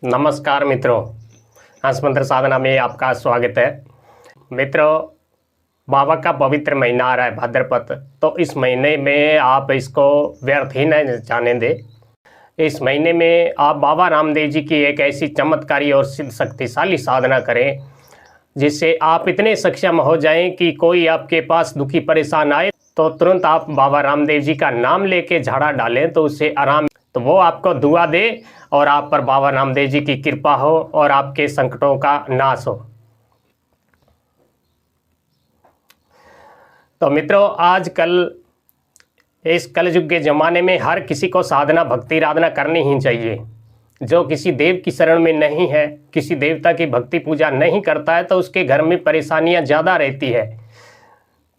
नमस्कार मित्रों, हंस मंत्र साधना में आपका स्वागत है। मित्रों, बाबा का पवित्र महीना आ रहा है भाद्रपद, तो इस महीने में आप इसको व्यर्थ ही न जाने दें। इस महीने में आप बाबा रामदेव जी की एक ऐसी चमत्कारी और सिद्ध शक्तिशाली साधना करें जिससे आप इतने सक्षम हो जाएं कि कोई आपके पास दुखी परेशान आए तो तुरंत आप बाबा रामदेव जी का नाम लेके झाड़ा डालें तो उससे आराम, तो वो आपको दुआ दे और आप पर बाबा रामदेव जी की कृपा हो और आपके संकटों का नाश हो। तो मित्रों, आजकल इस कलयुग के ज़माने में हर किसी को साधना भक्ति आराधना करनी ही चाहिए। जो किसी देव की शरण में नहीं है, किसी देवता की भक्ति पूजा नहीं करता है, तो उसके घर में परेशानियां ज़्यादा रहती है,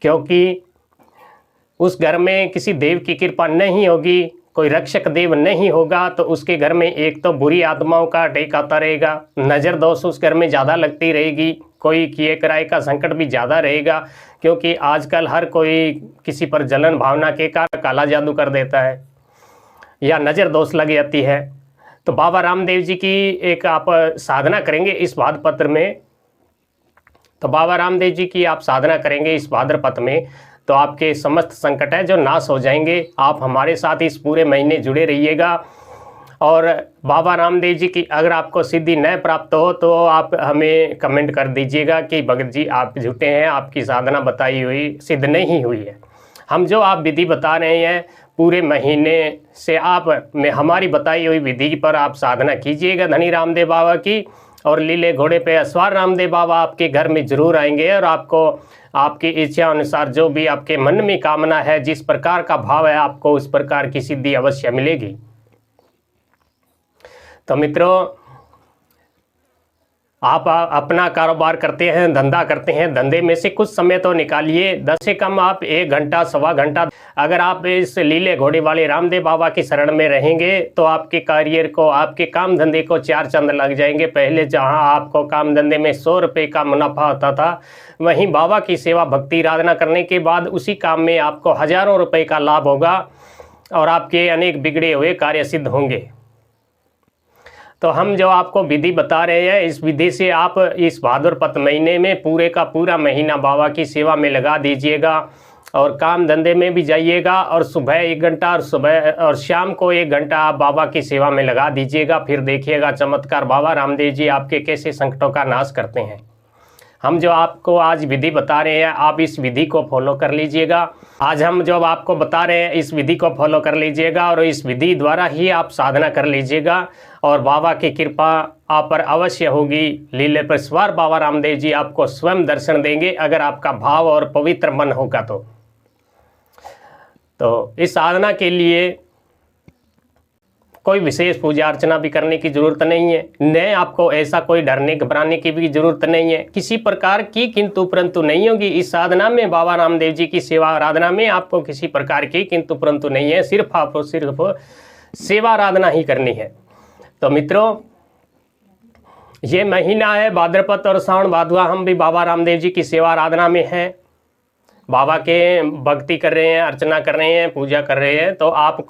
क्योंकि उस घर में किसी देव की कृपा नहीं होगी, कोई रक्षक देव नहीं होगा, तो उसके घर में एक तो बुरी आत्माओं का अटैक आता रहेगा, नज़र दोष उस घर में ज़्यादा लगती रहेगी, कोई किए कराए का संकट भी ज़्यादा रहेगा, क्योंकि आजकल हर कोई किसी पर जलन भावना के कारण काला जादू कर देता है या नज़र दोष लग जाती है। तो बाबा रामदेव जी की एक आप साधना करेंगे इस भाद्रपद में, तो बाबा रामदेव जी की आप साधना करेंगे इस भाद्रपद में, तो आपके समस्त संकट है जो नाश हो जाएंगे। आप हमारे साथ इस पूरे महीने जुड़े रहिएगा। और बाबा रामदेव जी की अगर आपको सिद्धि न प्राप्त हो तो आप हमें कमेंट कर दीजिएगा कि भगत जी आप झूठे हैं, आपकी साधना बताई हुई सिद्ध नहीं हुई है। हम जो आप विधि बता रहे हैं पूरे महीने से आप में हमारी बताई हुई विधि पर आप साधना कीजिएगा धनी रामदेव बाबा की, और लीले घोड़े पे अस्वार रामदेव बाबा आपके घर में जरूर आएंगे और आपको आपकी इच्छा अनुसार जो भी आपके मन में कामना है, जिस प्रकार का भाव है, आपको उस प्रकार की सिद्धि अवश्य मिलेगी। तो मित्रों, आप अपना कारोबार करते हैं, धंधा करते हैं, धंधे में से कुछ समय तो निकालिए, 10 से कम आप 1 घंटा सवा घंटा अगर आप इस लीले घोड़े वाले रामदेव बाबा की शरण में रहेंगे तो आपके करियर को, आपके काम धंधे को 4 चांद लग जाएंगे। पहले जहां आपको काम धंधे में 100 रुपये का मुनाफा होता था, वहीं बाबा की सेवा भक्ति आराधना करने के बाद उसी काम में आपको हजारों रुपये का लाभ होगा और आपके अनेक बिगड़े हुए कार्य सिद्ध होंगे। तो हम जो आपको विधि बता रहे हैं, इस विधि से आप इस भाद्रपद महीने में पूरे का पूरा महीना बाबा की सेवा में लगा दीजिएगा और काम धंधे में भी जाइएगा, और सुबह 1 घंटा और सुबह और शाम को 1 घंटा आप बाबा की सेवा में लगा दीजिएगा। फिर देखिएगा चमत्कार बाबा रामदेव जी आपके कैसे संकटों का नाश करते हैं। हम जो आपको आज विधि बता रहे हैं, आप इस विधि को फॉलो कर लीजिएगा। आज हम जो आपको बता रहे हैं इस विधि को फॉलो कर लीजिएगा और इस विधि द्वारा ही आप साधना कर लीजिएगा और बाबा की कृपा आप पर अवश्य होगी। लीले पर सवार बाबा रामदेव जी आपको स्वयं दर्शन देंगे अगर आपका भाव और पवित्र मन होगा तो इस साधना के लिए कोई विशेष पूजा अर्चना भी करने की ज़रूरत नहीं है, न आपको ऐसा कोई डरने घबराने की भी ज़रूरत नहीं है, किसी प्रकार की किंतु परंतु नहीं होगी। इस साधना में बाबा रामदेव जी की सेवा आराधना में आपको किसी प्रकार की किंतु परंतु नहीं है, सिर्फ आपको सिर्फ सेवा आराधना ही करनी है। तो मित्रों, ये महीना है भाद्रपद और श्रावण भादवा, हम भी बाबा रामदेव जी की सेवा आराधना में हैं, बाबा के भक्ति कर रहे हैं, अर्चना कर रहे हैं, पूजा कर रहे हैं। तो आप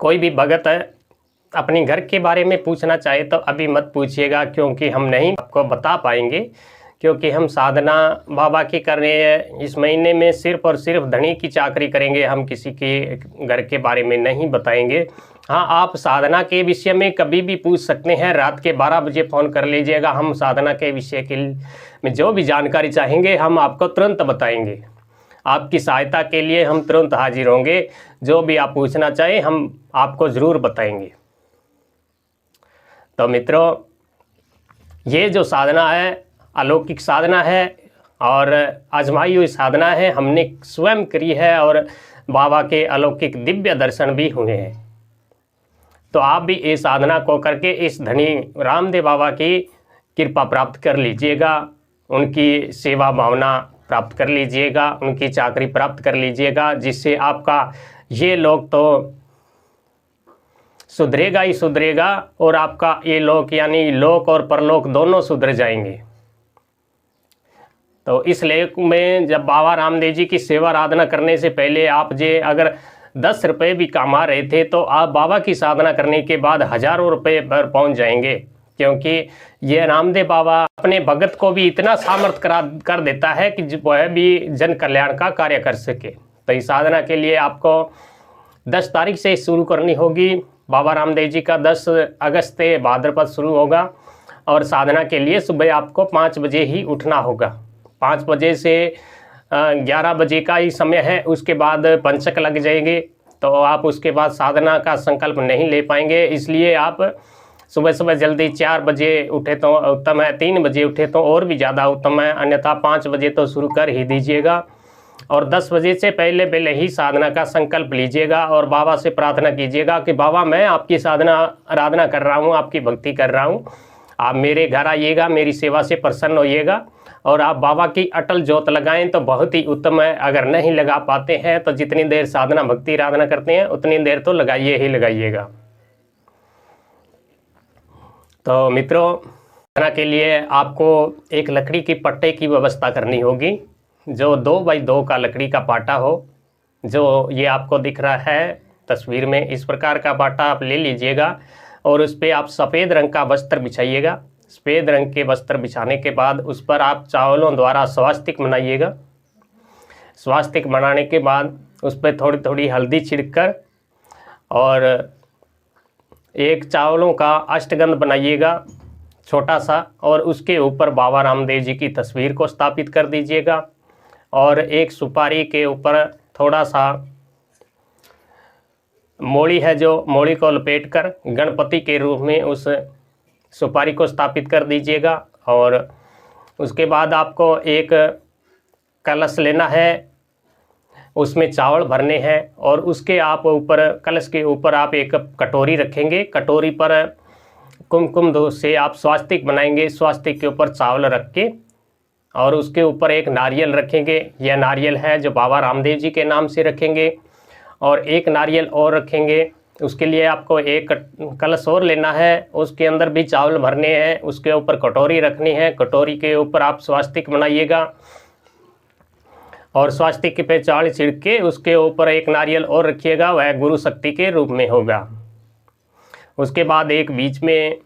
कोई भी भगत है अपने घर के बारे में पूछना चाहे तो अभी मत पूछिएगा, क्योंकि हम नहीं आपको बता पाएंगे, क्योंकि हम साधना बाबा की कर रहे हैं। इस महीने में सिर्फ और सिर्फ धनी की चाकरी करेंगे, हम किसी के घर के बारे में नहीं बताएंगे। हाँ, आप साधना के विषय में कभी भी पूछ सकते हैं, रात के 12 बजे फ़ोन कर लीजिएगा। हम साधना के विषय के में जो भी जानकारी चाहेंगे हम आपको तुरंत बताएंगे। आपकी सहायता के लिए हम तुरंत हाजिर होंगे, जो भी आप पूछना चाहें हम आपको ज़रूर बताएंगे। तो मित्रों, ये जो साधना है अलौकिक साधना है और आजमाई हुई साधना है, हमने स्वयं करी है और बाबा के अलौकिक दिव्य दर्शन भी हुए हैं। तो आप भी इस साधना को करके इस धनी रामदेव बाबा की कृपा प्राप्त कर लीजिएगा, उनकी सेवा भावना प्राप्त कर लीजिएगा, उनकी चाकरी प्राप्त कर लीजिएगा, जिससे आपका ये लोक तो सुधरेगा ही सुधरेगा और आपका ये लोक यानी लोक और परलोक दोनों सुधर जाएंगे। तो इस लेख में जब बाबा रामदेव जी की सेवा आराधना करने से पहले आप अगर 10 रुपये भी कमा रहे थे तो आप बाबा की साधना करने के बाद हजारों रुपये पर पहुंच जाएंगे, क्योंकि ये रामदेव बाबा अपने भगत को भी इतना सामर्थ्य कर देता है कि वह भी जन कल्याण का कार्य कर सके। तो इस साधना के लिए आपको 10 तारीख से शुरू करनी होगी। बाबा रामदेव जी का 10 अगस्त से भाद्रपद शुरू होगा और साधना के लिए सुबह आपको 5 बजे ही उठना होगा। 5 बजे से 11 बजे का ही समय है, उसके बाद पंचक लग जाएंगे तो आप उसके बाद साधना का संकल्प नहीं ले पाएंगे। इसलिए आप सुबह सुबह जल्दी 4 बजे उठे तो उत्तम है, 3 बजे उठे तो और भी ज़्यादा उत्तम है, अन्यथा 5 बजे तो शुरू कर ही दीजिएगा और 10 बजे से पहले पहले ही साधना का संकल्प लीजिएगा और बाबा से प्रार्थना कीजिएगा कि बाबा मैं आपकी साधना आराधना कर रहा हूँ, आपकी भक्ति कर रहा हूँ, आप मेरे घर आइएगा, मेरी सेवा से प्रसन्न होइएगा और आप बाबा की अटल ज्योत लगाएं तो बहुत ही उत्तम है। अगर नहीं लगा पाते हैं तो जितनी देर साधना भक्ति आराधना करते हैं उतनी देर तो लगाइए ही लगाइएगा। तो मित्रों, साधना के लिए आपको एक लकड़ी की पट्टे की व्यवस्था करनी होगी, जो 2 बाई 2 का लकड़ी का पाटा हो, जो ये आपको दिख रहा है तस्वीर में। इस प्रकार का पाटा आप ले लीजिएगा और उस पर आप सफ़ेद रंग का वस्त्र बिछाइएगा। सफ़ेद रंग के वस्त्र बिछाने के बाद उस पर आप चावलों द्वारा स्वास्तिक बनाइएगा। स्वास्तिक बनाने के बाद उस पर थोड़ी थोड़ी हल्दी छिड़ककर और एक चावलों का अष्टगंध बनाइएगा छोटा सा और उसके ऊपर बाबा रामदेव जी की तस्वीर को स्थापित कर दीजिएगा और एक सुपारी के ऊपर थोड़ा सा मोड़ी है, जो मोड़ी को लपेटकर गणपति के रूप में उस सुपारी को स्थापित कर दीजिएगा। और उसके बाद आपको एक कलश लेना है, उसमें चावल भरने हैं और उसके आप ऊपर कलश के ऊपर आप एक कटोरी रखेंगे। कटोरी पर कुमकुम दूध से आप स्वास्तिक बनाएंगे। स्वास्तिक के ऊपर चावल रख के और उसके ऊपर एक नारियल रखेंगे। यह नारियल है जो बाबा रामदेव जी के नाम से रखेंगे और एक नारियल और रखेंगे। उसके लिए आपको एक कलश और लेना है, उसके अंदर भी चावल भरने हैं, उसके ऊपर कटोरी रखनी है। कटोरी के ऊपर आप स्वास्तिक बनाइएगा और स्वास्तिक पे चावल छिड़क के उसके ऊपर एक नारियल और रखिएगा, वह गुरु शक्ति के रूप में होगा। उसके बाद एक बीच में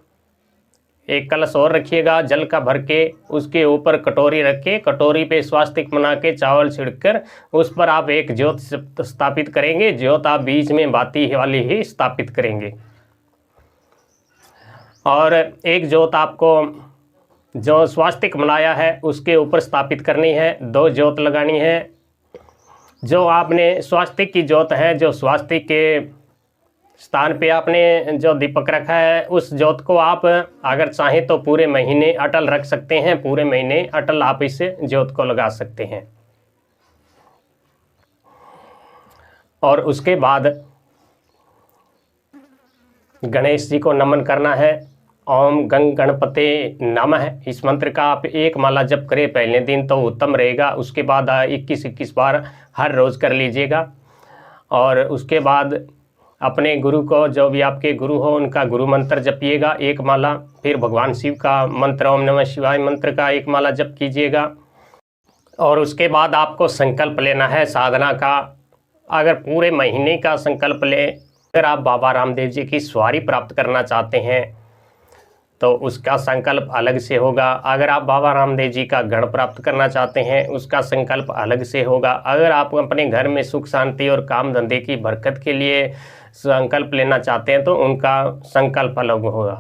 एक कलश और रखिएगा जल का भर के, उसके ऊपर कटोरी रख के कटोरी पे स्वास्तिक बना के चावल छिड़ककर उस पर आप एक ज्योत स्थापित करेंगे। ज्योत आप बीच में बाती वाली ही स्थापित करेंगे और एक ज्योत आपको जो स्वास्तिक बनाया है उसके ऊपर स्थापित करनी है। 2 ज्योत लगानी है। जो आपने स्वास्तिक की ज्योत है, जो स्वास्तिक के स्थान पे आपने जो दीपक रखा है, उस ज्योत को आप अगर चाहें तो पूरे महीने अटल रख सकते हैं। पूरे महीने अटल आप इस ज्योत को लगा सकते हैं। और उसके बाद गणेश जी को नमन करना है। ओम गंग गणपते नमः, इस मंत्र का आप 1 माला जप करें पहले दिन तो उत्तम रहेगा। उसके बाद 21-21 बार हर रोज़ कर लीजिएगा। और उसके बाद अपने गुरु को, जो भी आपके गुरु हो, उनका गुरु मंत्र जपिएगा 1 माला। फिर भगवान शिव का मंत्र ओम नमः शिवाय मंत्र का 1 माला जप कीजिएगा। और उसके बाद आपको संकल्प लेना है साधना का। अगर पूरे महीने का संकल्प लें, अगर आप बाबा रामदेव जी की सवारी प्राप्त करना चाहते हैं तो उसका संकल्प अलग से होगा। अगर आप बाबा रामदेव जी का गण प्राप्त करना चाहते हैं उसका संकल्प अलग से होगा। अगर आप अपने घर में सुख शांति और काम धंधे की बरकत के लिए संकल्प लेना चाहते हैं तो उनका संकल्प अलग होगा।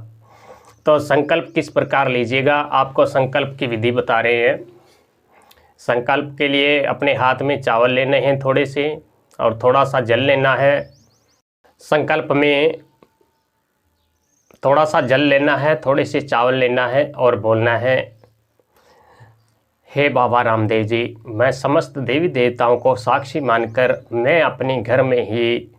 तो संकल्प किस प्रकार लीजिएगा, आपको संकल्प की विधि बता रहे हैं। संकल्प के लिए अपने हाथ में चावल लेने हैं थोड़े से और थोड़ा सा जल लेना है। संकल्प में थोड़ा सा जल लेना है, थोड़े से चावल लेना है और बोलना है, हे बाबा रामदेव जी, मैं समस्त देवी देवताओं को साक्षी मानकर मैं अपने घर में ही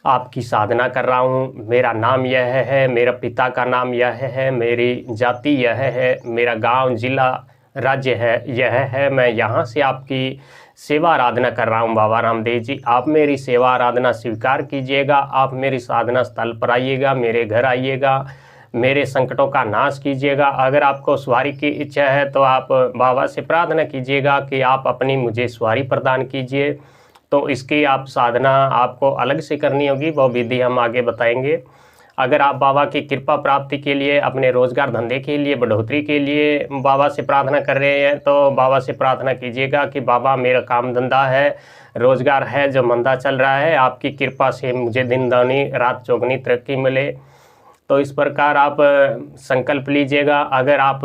आपकी साधना कर रहा हूँ। मेरा नाम यह है, मेरा पिता का नाम यह है, मेरी जाति यह है, मेरा गांव, जिला, राज्य है यह है। मैं यहाँ से आपकी सेवा आराधना कर रहा हूँ बाबा रामदेव जी। आप मेरी सेवा आराधना स्वीकार कीजिएगा। आप मेरी साधना स्थल पर आइएगा, मेरे घर आइएगा, मेरे संकटों का नाश कीजिएगा। अगर आपको सवारी की इच्छा है तो आप बाबा से प्रार्थना कीजिएगा कि आप अपनी मुझे सवारी प्रदान कीजिए। तो इसकी आप साधना आपको अलग से करनी होगी, वो विधि हम आगे बताएंगे। अगर आप बाबा की कृपा प्राप्ति के लिए, अपने रोज़गार धंधे के लिए, बढ़ोतरी के लिए बाबा से प्रार्थना कर रहे हैं, तो बाबा से प्रार्थना कीजिएगा कि बाबा मेरा काम धंधा है, रोज़गार है जो मंदा चल रहा है, आपकी कृपा से मुझे दिन दुनी रात चौगुनी तरक्की मिले। तो इस प्रकार आप संकल्प लीजिएगा। अगर आप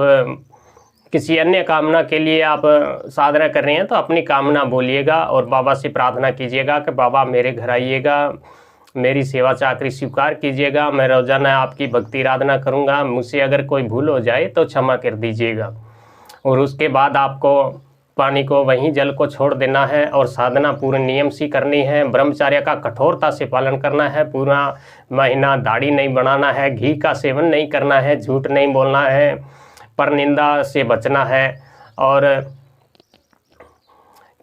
किसी अन्य कामना के लिए आप साधना कर रहे हैं तो अपनी कामना बोलिएगा और बाबा से प्रार्थना कीजिएगा कि बाबा मेरे घर आइएगा, मेरी सेवा चाकरी स्वीकार कीजिएगा, मैं रोज़ाना आपकी भक्ति आराधना करूंगा, मुझसे अगर कोई भूल हो जाए तो क्षमा कर दीजिएगा। और उसके बाद आपको पानी को, वहीं जल को छोड़ देना है और साधना पूरे नियम से करनी है। ब्रह्मचर्य का कठोरता से पालन करना है। पूरा महीना दाढ़ी नहीं बनाना है, घी का सेवन नहीं करना है, झूठ नहीं बोलना है, परनिंदा से बचना है और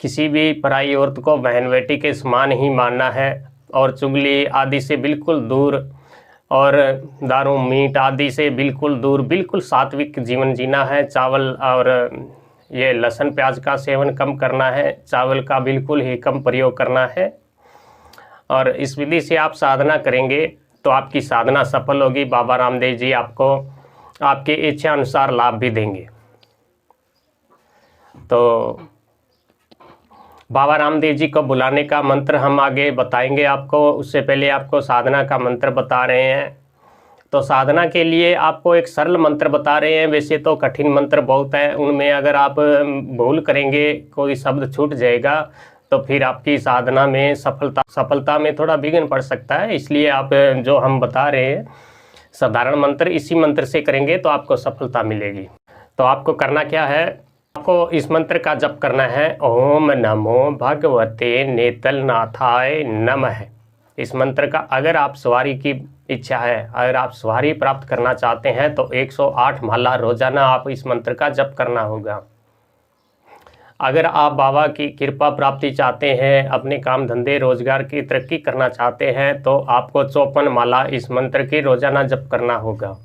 किसी भी पराई औरत को बहन बेटी के समान ही मानना है और चुगली आदि से बिल्कुल दूर और दारू मीट आदि से बिल्कुल दूर, बिल्कुल सात्विक जीवन जीना है। चावल और ये लहसुन प्याज का सेवन कम करना है, चावल का बिल्कुल ही कम प्रयोग करना है। और इस विधि से आप साधना करेंगे तो आपकी साधना सफल होगी। बाबा रामदेव जी आपको आपके इच्छा अनुसार लाभ भी देंगे। तो बाबा रामदेव जी को बुलाने का मंत्र हम आगे बताएंगे आपको। उससे पहले आपको साधना का मंत्र बता रहे हैं। तो साधना के लिए आपको एक सरल मंत्र बता रहे हैं। वैसे तो कठिन मंत्र बहुत है, उनमें अगर आप भूल करेंगे, कोई शब्द छूट जाएगा तो फिर आपकी साधना में सफलता में थोड़ा विघ्न पड़ सकता है। इसलिए आप जो हम बता रहे हैं साधारण मंत्र, इसी मंत्र से करेंगे तो आपको सफलता मिलेगी। तो आपको करना क्या है, आपको इस मंत्र का जप करना है। ओम नमो भगवते नेतलनाथाय नमः। इस मंत्र का अगर आप सवारी की इच्छा है, अगर आप सवारी प्राप्त करना चाहते हैं तो 108 माला रोजाना आप इस मंत्र का जप करना होगा। अगर आप बाबा की कृपा प्राप्ति चाहते हैं, अपने काम धंधे रोजगार की तरक्की करना चाहते हैं तो आपको 54 माला इस मंत्र की रोजाना जप करना होगा।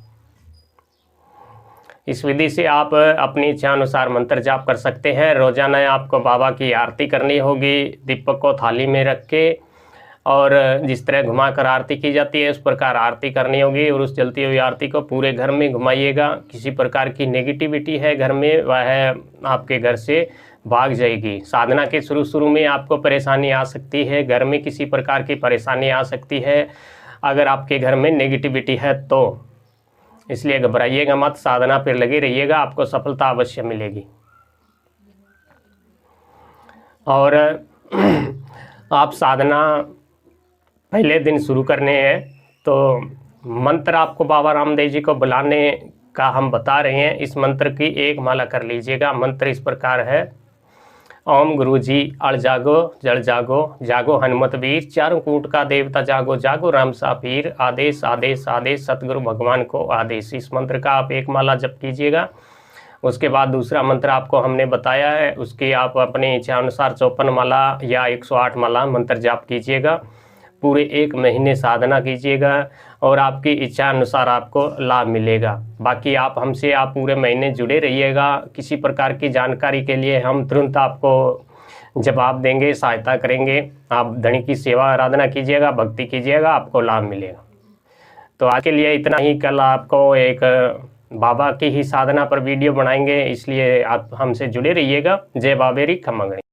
इस विधि से आप अपनी इच्छा अनुसार मंत्र जाप कर सकते हैं। रोजाना आपको बाबा की आरती करनी होगी। दीपक को थाली में रख के और जिस तरह घुमाकर आरती की जाती है उस प्रकार आरती करनी होगी और उस जलती हुई आरती को पूरे घर में घुमाइएगा। किसी प्रकार की नेगेटिविटी है घर में, वह आपके घर से भाग जाएगी। साधना के शुरू में आपको परेशानी आ सकती है, घर में किसी प्रकार की परेशानी आ सकती है अगर आपके घर में नेगेटिविटी है तो, इसलिए घबराइएगा मत, साधना पर लगे रहिएगा, आपको सफलता अवश्य मिलेगी। और आप साधना पहले दिन शुरू करने हैं तो मंत्र आपको बाबा रामदेव जी को बुलाने का हम बता रहे हैं। इस मंत्र की एक माला कर लीजिएगा। मंत्र इस प्रकार है। ओम गुरु जी अड़ जागो जड़ जागो, जागो हनुमत वीर, चारों कूट का देवता जागो, जागो राम सा पीर, आदेश आदेश आदेश सतगुरु भगवान को आदेश। इस मंत्र का आप एक माला जप कीजिएगा। उसके बाद दूसरा मंत्र आपको हमने बताया है, उसकी आप अपने इच्छा अनुसार 54 माला या 108 माला मंत्र जाप कीजिएगा। पूरे 1 महीने साधना कीजिएगा और आपकी इच्छा अनुसार आपको लाभ मिलेगा। बाकी आप हमसे आप पूरे महीने जुड़े रहिएगा। किसी प्रकार की जानकारी के लिए हम तुरंत आपको जवाब देंगे, सहायता करेंगे। आप धनी की सेवा आराधना कीजिएगा, भक्ति कीजिएगा, आपको लाभ मिलेगा। तो आज के लिए इतना ही। कल आपको एक बाबा की ही साधना पर वीडियो बनाएंगे, इसलिए आप हमसे जुड़े रहिएगा। जय बाबेरी खम्मा गणी।